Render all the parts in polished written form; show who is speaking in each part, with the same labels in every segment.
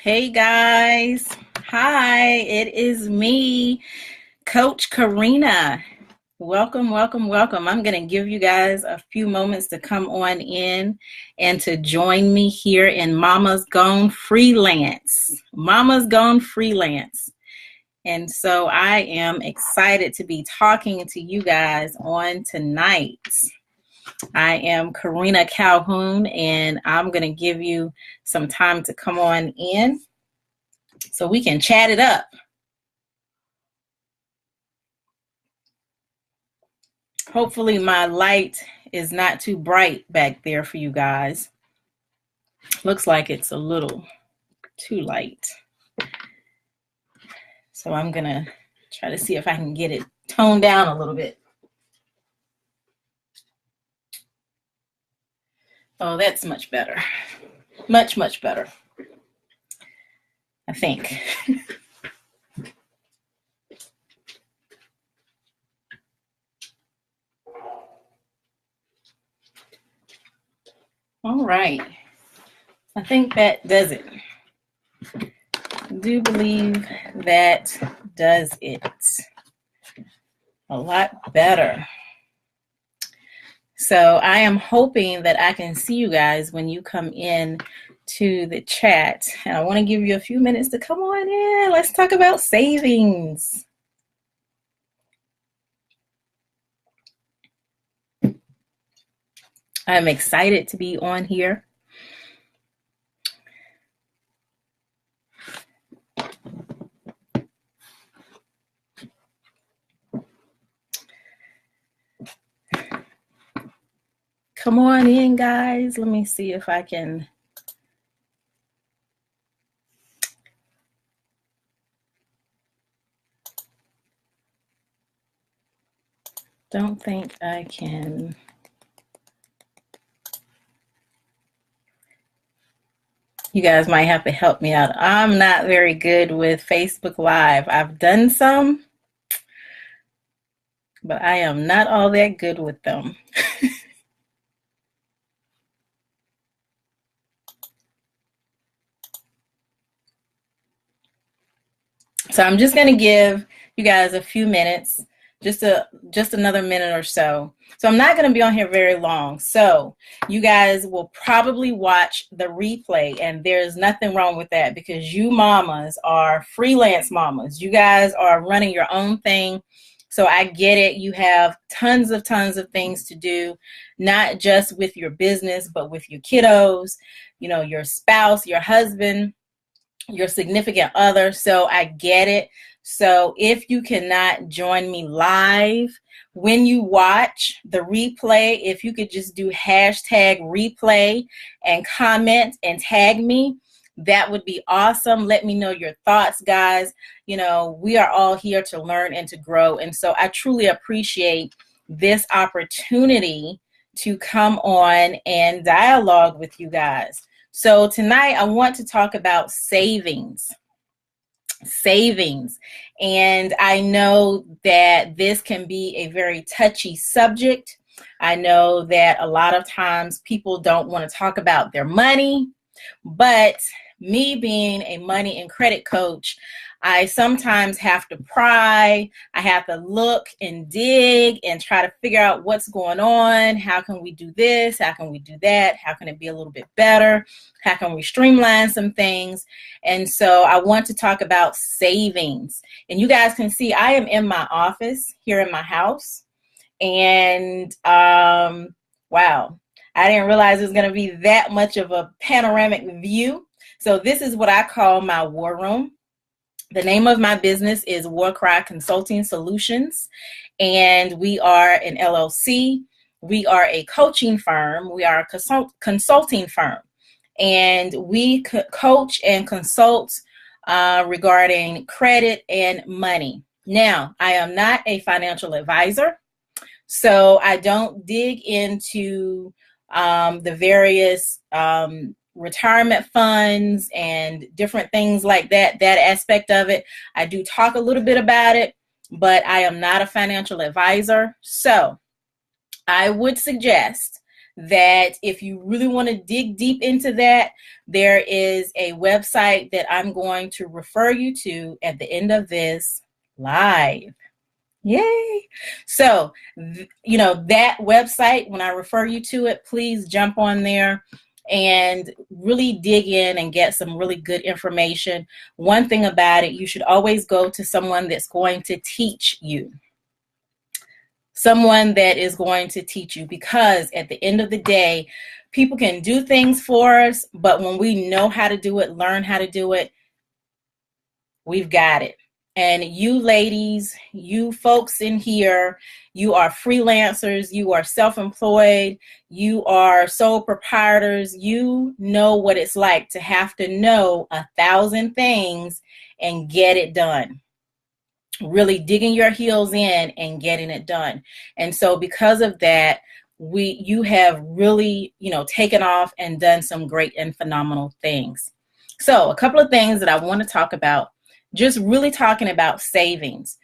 Speaker 1: Hey guys. Hi, it is me, Coach Karena. Welcome, welcome, welcome. I'm going to give you guys a few moments to come on in and to join me here in Mama's Gone Freelance. Mama's Gone Freelance. And so I am excited to be talking to you guys on tonight. I am Karena Calhoun, and I'm going to give you some time to come on in so we can chat it up. Hopefully my light is not too bright back there for you guys. Looks like it's a little too light. So I'm going to try to see if I can get it toned down a little bit. Oh, that's much better. Much, much better, I think. All right. I think that does it. I do believe that does it. A lot better. So I am hoping that I can see you guys when you come in to the chat. And I want to give you a few minutes to come on in. Let's talk about savings. I'm excited to be on here. Come on in, guys. Let me see if I can. Don't think I can. You guys might have to help me out. I'm not very good with Facebook Live. I've done some, but I am not all that good with them. So I'm just going to give you guys a few minutes, just another minute or so. So I'm not going to be on here very long. So you guys will probably watch the replay, and there's nothing wrong with that because you mamas are freelance mamas. You guys are running your own thing. So I get it. You have tons of things to do, not just with your business, but with your kiddos, you know, your spouse, your husband, your significant other. So I get it. So if you cannot join me live, when you watch the replay, if you could just do hashtag replay and comment and tag me, that would be awesome. Let me know your thoughts, guys. You know, we are all here to learn and to grow. And so I truly appreciate this opportunity to come on and dialogue with you guys. So tonight I want to talk about savings. And I know that this can be a very touchy subject. I know that a lot of times people don't want to talk about their money, but me being a money and credit coach, I sometimes have to pry. I have to look and dig and try to figure out what's going on. How can we do this? How can we do that? How can it be a little bit better? How can we streamline some things? And so I want to talk about savings. And you guys can see I am in my office here in my house. And wow, I didn't realize it was going to be that much of a panoramic view. So this is what I call my war room. The name of my business is WarKry Consulting Solutions, and we are an LLC. We are a coaching firm. We are a consulting firm, and we coach and consult regarding credit and money. Now, I am not a financial advisor, so I don't dig into the various retirement funds and different things like that aspect of it. I do talk a little bit about it, but I am not a financial advisor. So I would suggest that if you really want to dig deep into that, there is a website that I'm going to refer you to at the end of this live. Yay. So, that website, when I refer you to it, please jump on there and really dig in and get some really good information. One thing about it, you should always go to someone that's going to teach you. Someone that is going to teach you, because at the end of the day, people can do things for us, but when we know how to do it, learn how to do it, we've got it. And you ladies, you folks in here, you are freelancers, you are self-employed, you are sole proprietors, you know what it's like to have to know 1,000 things and get it done. Really digging your heels in and getting it done. And so because of that, you have really, taken off and done some great and phenomenal things. So a couple of things that I want to talk about, just really talking about savings.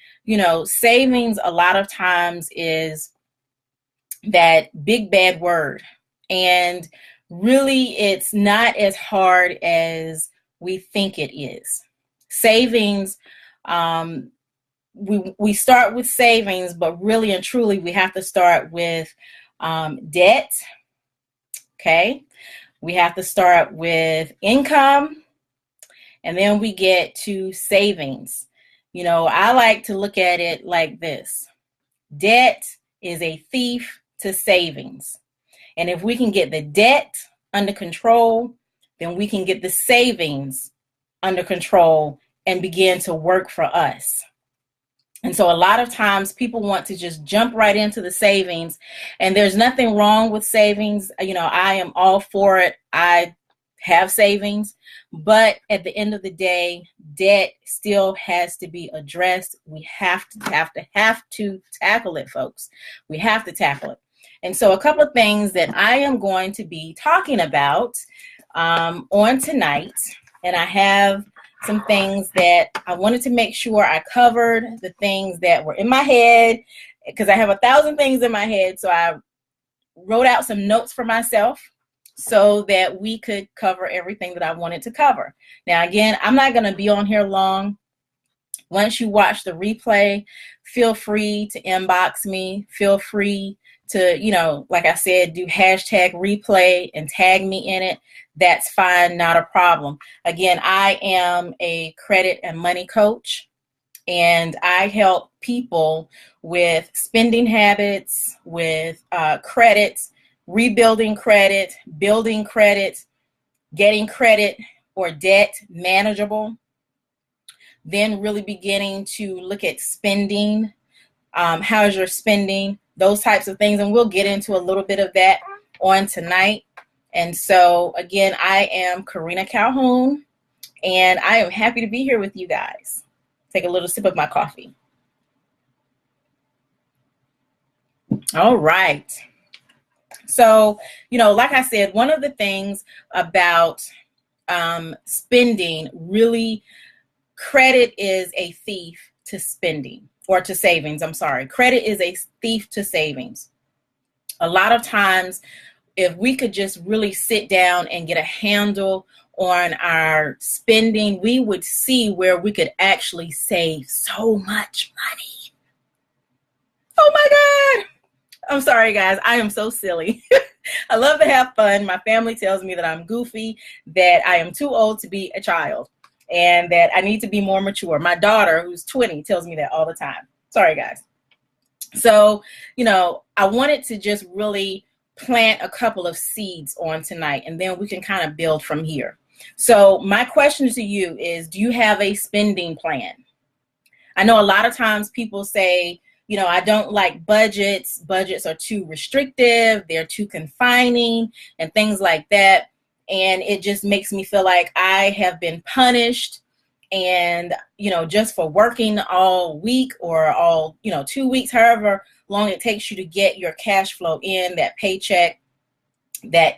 Speaker 1: Savings a lot of times is that big bad word. And really it's not as hard as we think it is. Savings, we start with savings, but really and truly we have to start with debt. Okay. We have to start with income, and then we get to savings. I like to look at it like this. Debt is a thief to savings. And if we can get the debt under control, then we can get the savings under control and begin to work for us. And so a lot of times people want to just jump right into the savings, and there's nothing wrong with savings. I am all for it. I have savings, but at the end of the day, debt still has to be addressed. We have to tackle it, folks. We have to tackle it. And so a couple of things that I am going to be talking about on tonight, and I have some things that I wanted to make sure I covered, the things that were in my head, because I have 1,000 things in my head. So I wrote out some notes for myself so that we could cover everything that I wanted to cover. Now, again, I'm not going to be on here long. Once you watch the replay, feel free to inbox me. Feel free to, like I said, do hashtag replay and tag me in it. That's fine, not a problem. Again, I am a credit and money coach, and I help people with spending habits, with credits, rebuilding credit, building credit, getting credit or debt manageable, then really beginning to look at spending. How is your spending? Those types of things. And we'll get into a little bit of that on tonight. And so, again, I am Karena Calhoun, and I am happy to be here with you guys. Take a little sip of my coffee. All right. So, like I said, one of the things about spending, really, credit is a thief to spending, or to savings. I'm sorry. Credit is a thief to savings. A lot of times, if we could just really sit down and get a handle on our spending, we would see where we could actually save so much money. Oh my God. I'm sorry, guys. I am so silly. I love to have fun. My family tells me that I'm goofy, that I am too old to be a child, and that I need to be more mature. My daughter, who's 20, tells me that all the time. Sorry, guys. So, I wanted to just really plant a couple of seeds on tonight, and then we can kind of build from here. So my question to you is, do you have a spending plan? I know a lot of times people say, I don't like budgets. Budgets are too restrictive. They're too confining and things like that. And it just makes me feel like I have been punished. And, just for working all week or all, 2 weeks, however long it takes you to get your cash flow in, that paycheck, that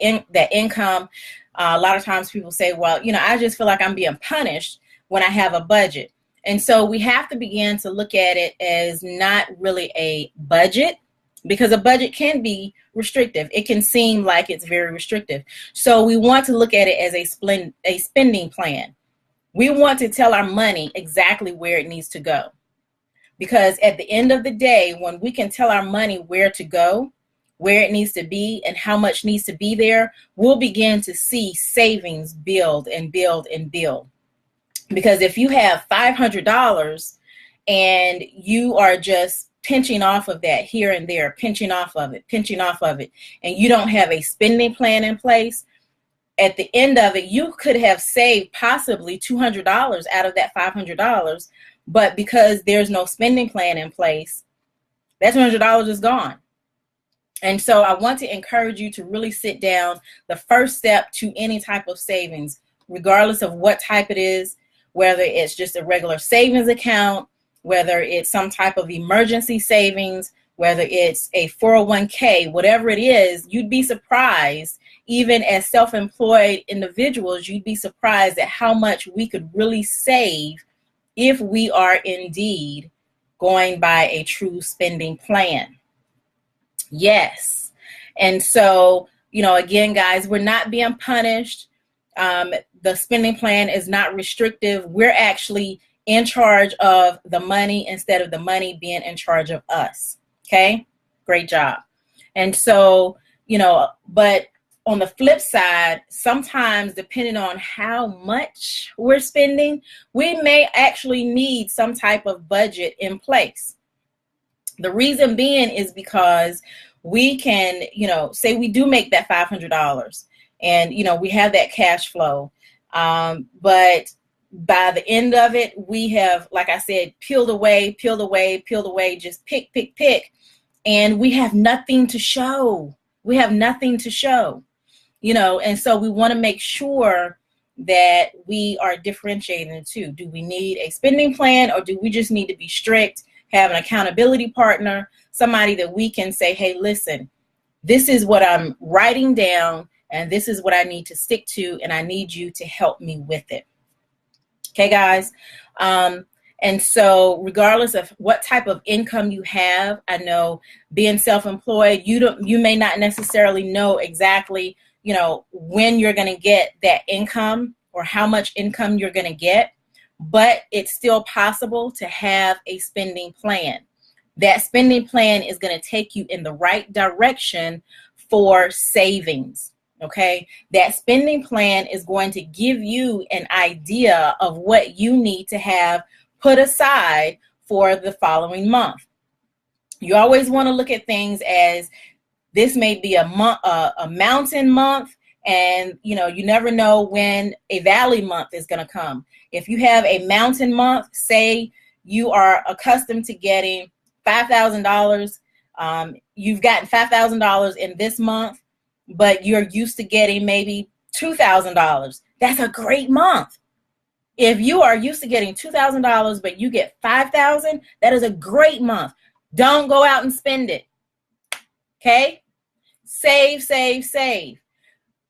Speaker 1: income. A lot of times people say, well, I just feel like I'm being punished when I have a budget. And so we have to begin to look at it as not really a budget. because a budget can be restrictive. It can seem like it's very restrictive. So we want to look at it as a spending plan. We want to tell our money exactly where it needs to go. Because at the end of the day, when we can tell our money where to go, where it needs to be, and how much needs to be there, we'll begin to see savings build and build and build. Because if you have $500 and you are just pinching off of that here and there, pinching off of it, and you don't have a spending plan in place, at the end of it, you could have saved possibly $200 out of that $500, but because there's no spending plan in place, that $200 is gone. And so I want to encourage you to really sit down. The first step to any type of savings, regardless of what type it is, whether it's just a regular savings account, whether it's some type of emergency savings, whether it's a 401k, whatever it is, you'd be surprised, even as self-employed individuals, you'd be surprised at how much we could really save if we are indeed going by a true spending plan. Yes. And so, again, guys, we're not being punished. The spending plan is not restrictive. We're actually in charge of the money instead of the money being in charge of us. Okay, great job. And so, but on the flip side, sometimes depending on how much we're spending, we may actually need some type of budget in place. The reason being is because we can, say we do make that $500 and, we have that cash flow. But by the end of it, we have, like I said, peeled away, just pick, and we have nothing to show. And so we want to make sure that we are differentiating the two. Do we need a spending plan, or do we just need to be strict, have an accountability partner, somebody that we can say, hey, listen, this is what I'm writing down, and this is what I need to stick to, and I need you to help me with it. Okay, guys. And so regardless of what type of income you have, I know being self-employed, you may not necessarily know exactly, when you're going to get that income or how much income you're going to get, but it's still possible to have a spending plan. That spending plan is going to take you in the right direction for savings. Okay, that spending plan is going to give you an idea of what you need to have put aside for the following month. You always want to look at things as this may be a mountain month, and you never know when a valley month is going to come. If you have a mountain month, say you are accustomed to getting $5,000, you've gotten $5,000 in this month, but you're used to getting maybe $2,000. That's a great month. If you are used to getting $2,000, but you get $5,000, that is a great month. Don't go out and spend it. Okay? Save.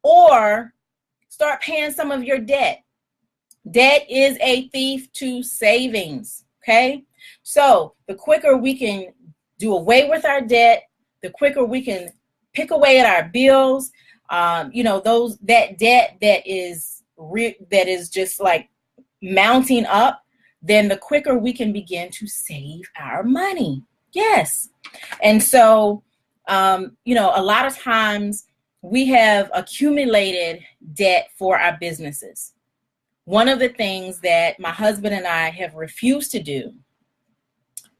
Speaker 1: Or start paying some of your debt. Debt is a thief to savings. Okay? So the quicker we can do away with our debt, the quicker we can pick away at our bills, that debt that is just like mounting up, then the quicker we can begin to save our money. Yes. And so, a lot of times we have accumulated debt for our businesses. One of the things that my husband and I have refused to do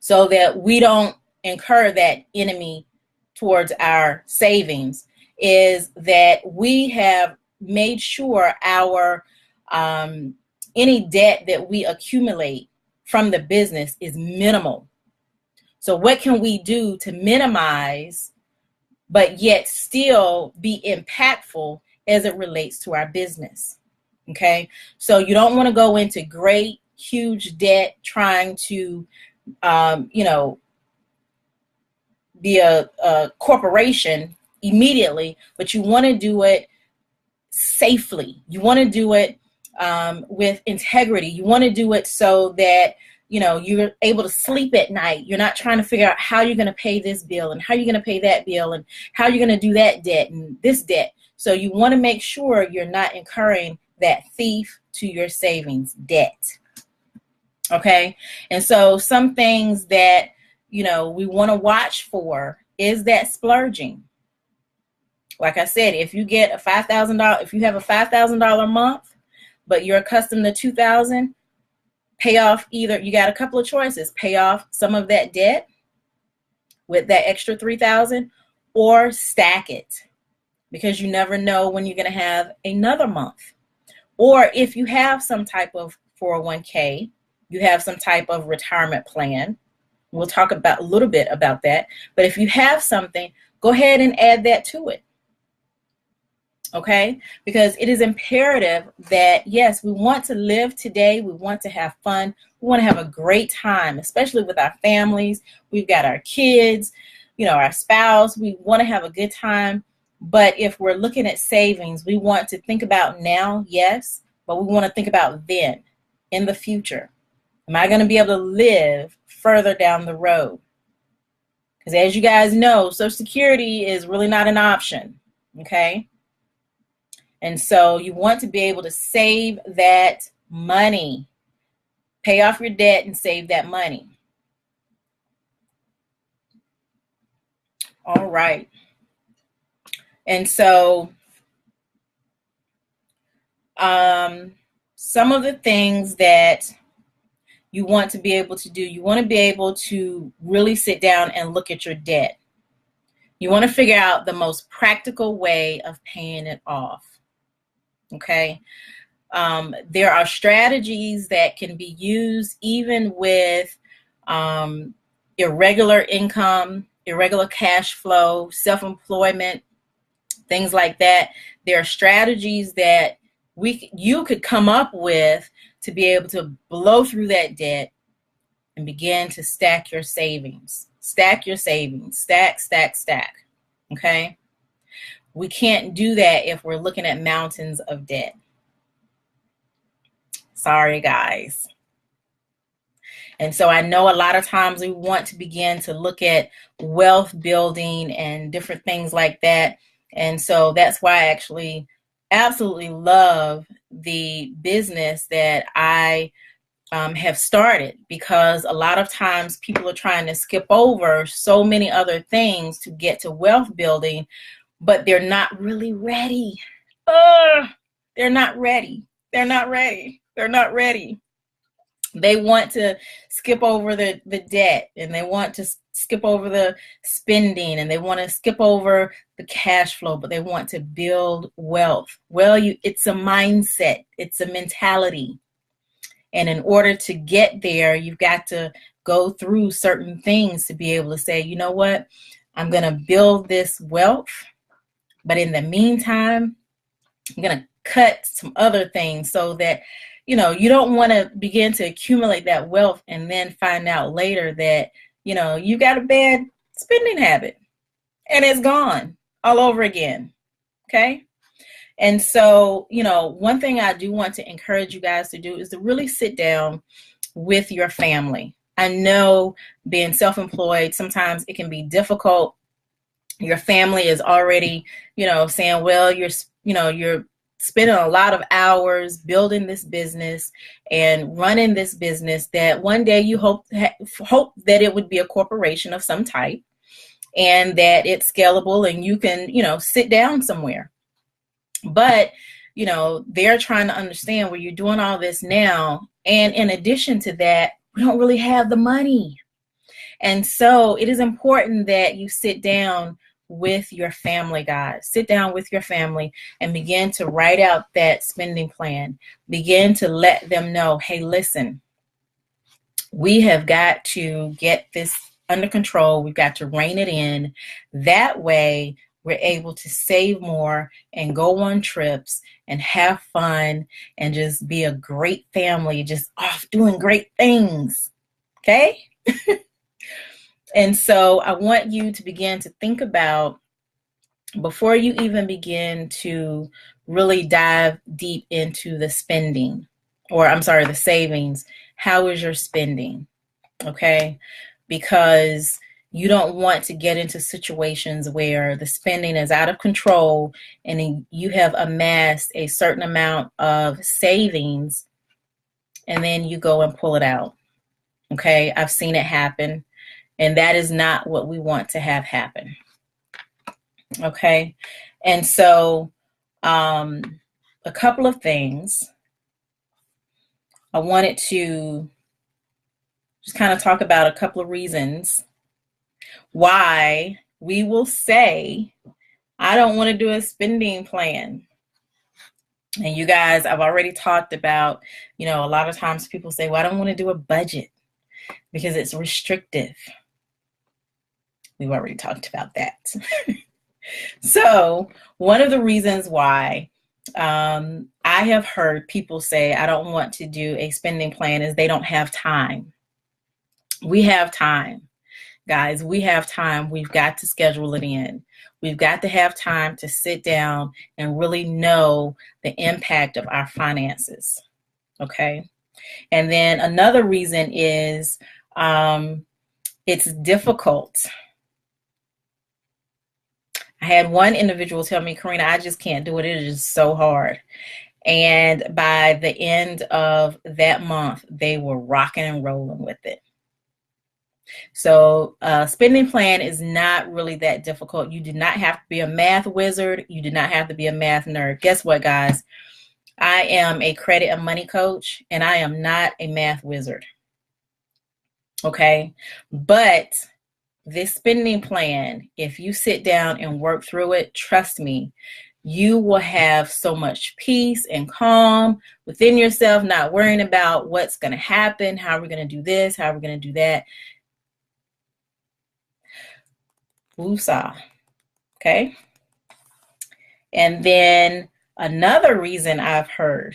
Speaker 1: so that we don't incur that enemy towards our savings is that we have made sure our any debt that we accumulate from the business is minimal. So what can we do to minimize but yet still be impactful as it relates to our business? Okay, so you don't want to go into great huge debt trying to be a corporation immediately, but you want to do it safely. You want to do it with integrity. You want to do it so that you're able to sleep at night. You're not trying to figure out how you're going to pay this bill and how you're going to pay that bill and how you're going to do that debt and this debt. So you want to make sure you're not incurring that thief to your savings debt. Okay. And so some things that, we want to watch for is that splurging. Like I said, if you get if you have a $5,000 month, but you're accustomed to $2,000, pay off you got a couple of choices. Pay off some of that debt with that extra $3,000 or stack it, because you never know when you're going to have another month. Or if you have some type of 401k, you have some type of retirement plan. We'll talk about a little bit about that. But if you have something, go ahead and add that to it. Okay? Because it is imperative that, yes, we want to live today. We want to have fun. We want to have a great time, especially with our families. We've got our kids, our spouse. We want to have a good time. But if we're looking at savings, we want to think about now, yes, but we want to think about then, in the future. Am I going to be able to live further down the road? Because as you guys know, Social Security is really not an option, okay? And so you want to be able to save that money. Pay off your debt and save that money. All right. And so some of the things that you want to be able to do, you want to be able to really sit down and look at your debt. You want to figure out the most practical way of paying it off. Okay. There are strategies that can be used even with irregular income, irregular cash flow, self-employment, things like that. There are strategies that you could come up with to be able to blow through that debt and begin to stack your savings. Stack your savings. Stack, stack, stack. Okay? We can't do that if we're looking at mountains of debt. Sorry, guys. And so I know a lot of times we want to begin to look at wealth building and different things like that. And so that's why I actually absolutely love the business that I have started, because a lot of times people are trying to skip over so many other things to get to wealth building, but they're not really ready. They're not ready. They're not ready. They're not ready. They want to skip over the debt, and they want to skip over the spending, and they want to skip over the cash flow, but they want to build wealth. Well, it's a mindset. It's a mentality. And in order to get there, you've got to go through certain things to be able to say, you know what, I'm going to build this wealth, but in the meantime, I'm going to cut some other things so that you don't want to begin to accumulate that wealth and then find out later that, you got a bad spending habit and it's gone all over again. Okay. And so, one thing I do want to encourage you guys to do is to really sit down with your family. I know being self-employed, sometimes it can be difficult. Your family is already, saying, well, you're spending a lot of hours building this business and running this business that one day you hope that it would be a corporation of some type and that it's scalable and you can, sit down somewhere. But, they're trying to understand where you're doing all this now. And in addition to that, we don't really have the money. And so it is important that you sit down with your family, guys. Sit down with your family and begin to write out that spending plan. Begin to let them know, hey, listen, we have got to get this under control. We've got to rein it in. That way, we're able to save more and go on trips and have fun and just be a great family, just off doing great things. Okay? And so I want you to begin to think about, before you even begin to really dive deep into the spending, or I'm sorry, the savings, how is your spending? Okay, because you don't want to get into situations where the spending is out of control and you have amassed a certain amount of savings and then you go and pull it out. Okay, I've seen it happen, and that is not what we want to have happen. Okay, and so a couple of things I wanted to just kind of talk about, a couple of reasons why we will say, I don't want to do a spending plan. And you guys, I've already talked about, a lot of times people say, well, I don't want to do a budget because it's restrictive. We've already talked about that. So one of the reasons why I have heard people say, I don't want to do a spending plan, is they don't have time. We have time. Guys, we have time. We've got to schedule it in. We've got to have time to sit down and really know the impact of our finances. Okay. And then another reason is it's difficult. I had one individual tell me, Karena, I just can't do it. It is so hard. And by the end of that month, they were rocking and rolling with it. So spending plan is not really that difficult. You do not have to be a math wizard. You do not have to be a math nerd. Guess what, guys? I am a credit and money coach, and I am not a math wizard. Okay? But this spending plan, if you sit down and work through it, trust me, you will have so much peace and calm within yourself, not worrying about what's going to happen, how we're going to do this, how we're going to do that. Woosah. Okay. And then another reason I've heard,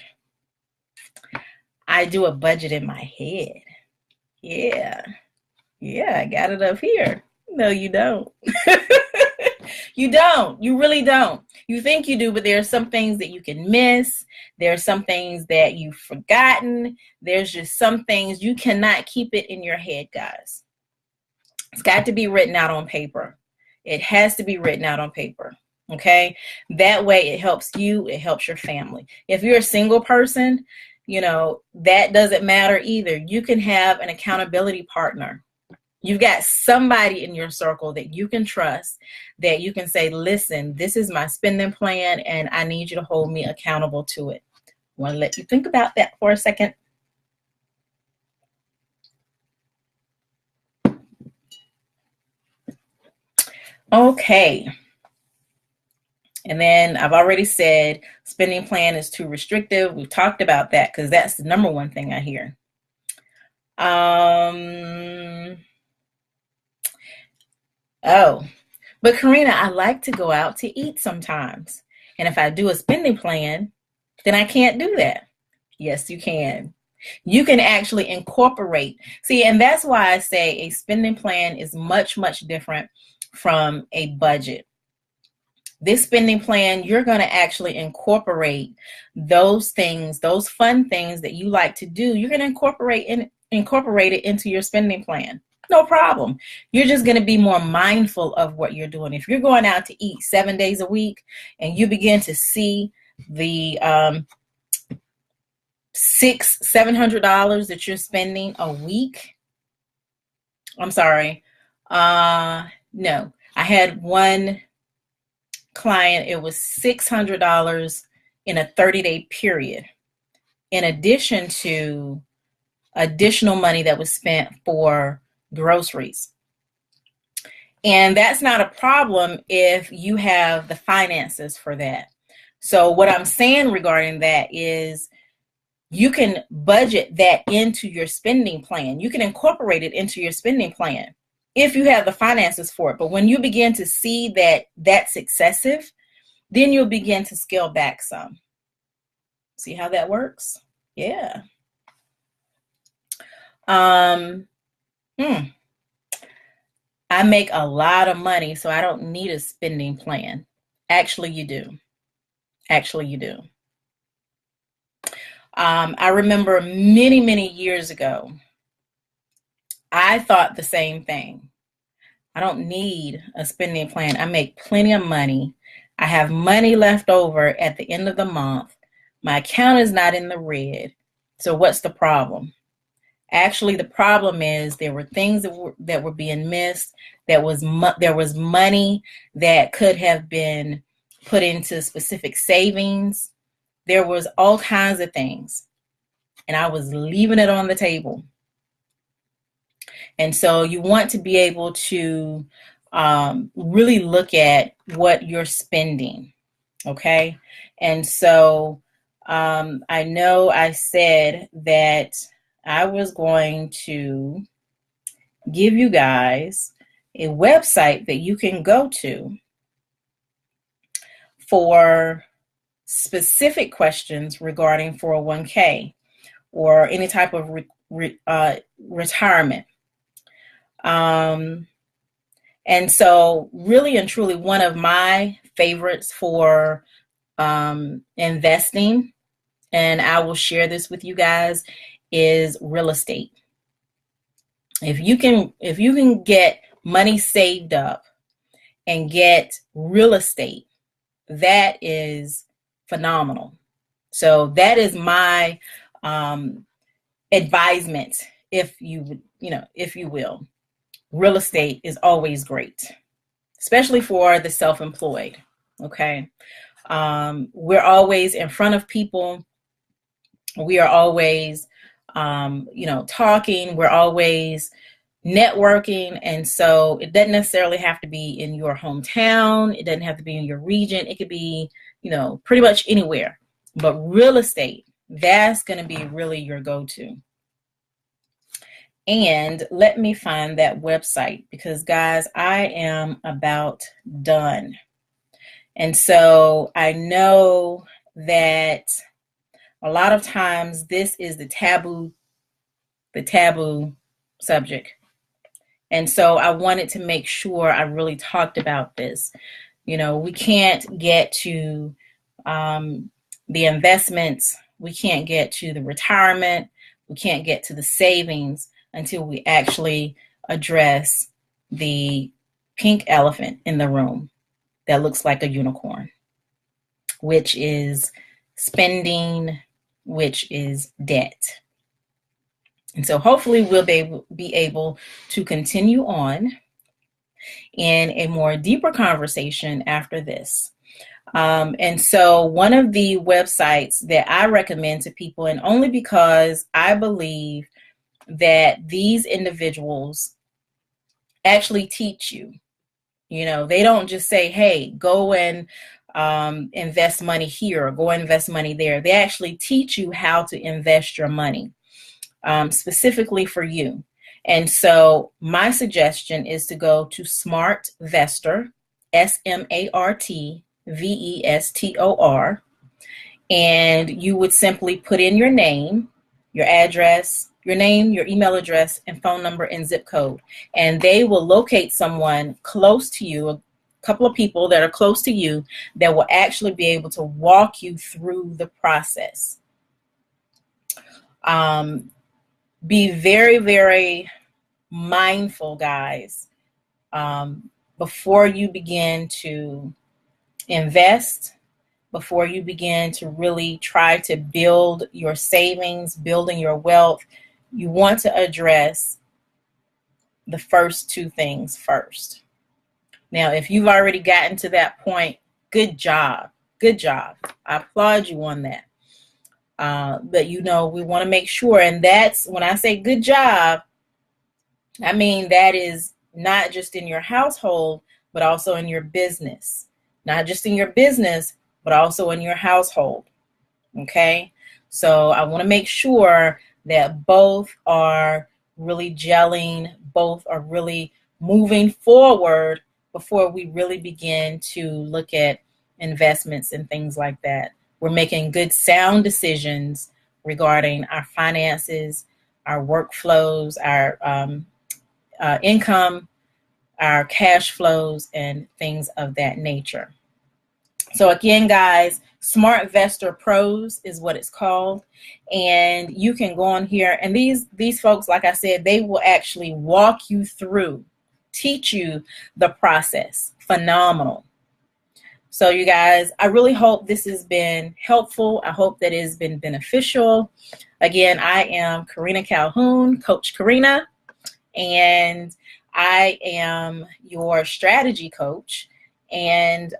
Speaker 1: I do a budget in my head. Yeah, I got it up here. No, you don't. You don't. You really don't. You think you do, but there are some things that you can miss. There are some things that you've forgotten. There's just some things you cannot keep it in your head, guys. It's got to be written out on paper. It has to be written out on paper. Okay. That way it helps you. It helps your family. If you're a single person, that doesn't matter either. You can have an accountability partner. You've got somebody in your circle that you can trust, that you can say, listen, this is my spending plan and I need you to hold me accountable to it. I want to let you think about that for a second. Okay. And then I've already said spending plan is too restrictive. We've talked about that because that's the number one thing I hear. But Karena, I like to go out to eat sometimes. And if I do a spending plan, then I can't do that. Yes, you can. You can actually incorporate. See, and that's why I say a spending plan is much, much different from a budget. This spending plan, you're going to actually incorporate those things, those fun things that you like to do. You're going to incorporate it into your spending plan. No problem. You're just going to be more mindful of what you're doing. If you're going out to eat 7 days a week and you begin to see the $600-700 that you're spending a week. I'm sorry. No, I had one client, it was $600 in a 30-day period, in addition to additional money that was spent for groceries. And that's not a problem if you have the finances for that. So what I'm saying regarding that is you can budget that into your spending plan. You can incorporate it into your spending plan if you have the finances for it. But when you begin to see that that's excessive, then you'll begin to scale back some. See how that works? Yeah. I make a lot of money, so I don't need a spending plan. Actually, you do. Actually, you do. I remember many, many years ago, I thought the same thing. I don't need a spending plan. I make plenty of money. I have money left over at the end of the month. My account is not in the red. So what's the problem? Actually, the problem is there were things that were being missed. There was money that could have been put into specific savings. There was all kinds of things, and I was leaving it on the table. And so you want to be able to really look at what you're spending, okay? And so I know I said that I was going to give you guys a website that you can go to for specific questions regarding 401k or any type of retirement. And so really and truly, one of my favorites for investing, and I will share this with you guys, is real estate. If you can get money saved up and get real estate, that is phenomenal. So that is my advisement, if you will. Real estate is always great, especially for the self-employed. Okay. We're always in front of people. We are always, talking. We're always networking. And so it doesn't necessarily have to be in your hometown. It doesn't have to be in your region. It could be, pretty much anywhere. But real estate, that's going to be really your go-to. And let me find that website because, guys, I am about done. And so I know that a lot of times this is the taboo subject. And so I wanted to make sure I really talked about this. We can't get to the investments. We can't get to the retirement. We can't get to the savings until we actually address the pink elephant in the room that looks like a unicorn, which is spending, which is debt. And so hopefully we'll be able to continue on in a more deeper conversation after this. And so one of the websites that I recommend to people, and only because I believe that these individuals actually teach you, they don't just say, hey, go and invest money here or go invest money there. They actually teach you how to invest your money specifically for you. And so my suggestion is to go to SmartVestor, SmartVestor, and you would simply put in your name, your address, your name, your email address, and phone number and zip code. And they will locate someone close to you, a couple of people that are close to you that will actually be able to walk you through the process. Be very, very mindful, guys, before you begin to invest, before you begin to really try to build your savings, building your wealth. You want to address the first two things first. Now, if you've already gotten to that point, good job. Good job. I applaud you on that. But we want to make sure, and that's when I say good job, I mean that is not just in your household, but also in your business. Not just in your business, but also in your household. Okay? So I want to make sure that both are really gelling, both are really moving forward before we really begin to look at investments and things like that. We're making good, sound decisions regarding our finances, our workflows, our income, our cash flows, and things of that nature. So again, guys, SmartVestor Pros is what it's called. And you can go on here, and these folks, like I said, they will actually walk you through, teach you the process. Phenomenal. So you guys, I really hope this has been helpful. I hope that it has been beneficial. Again, I am Karena Calhoun, Coach Karena, and I am your strategy coach and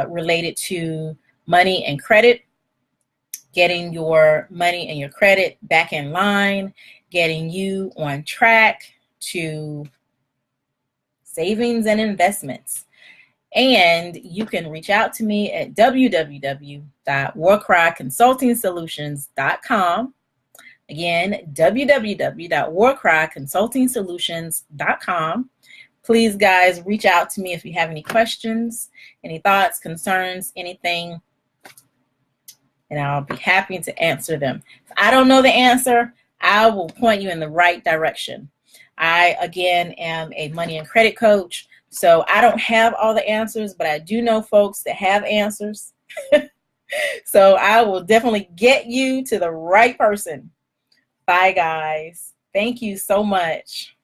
Speaker 1: related to money and credit, getting your money and your credit back in line, getting you on track to savings and investments. And you can reach out to me at www.WarKryConsultingSolutions.com. Again, www.WarKryConsultingSolutions.com. Please, guys, reach out to me if you have any questions, any thoughts, concerns, anything, and I'll be happy to answer them. If I don't know the answer, I will point you in the right direction. I, again, am a money and credit coach, so I don't have all the answers, but I do know folks that have answers. So I will definitely get you to the right person. Bye, guys. Thank you so much.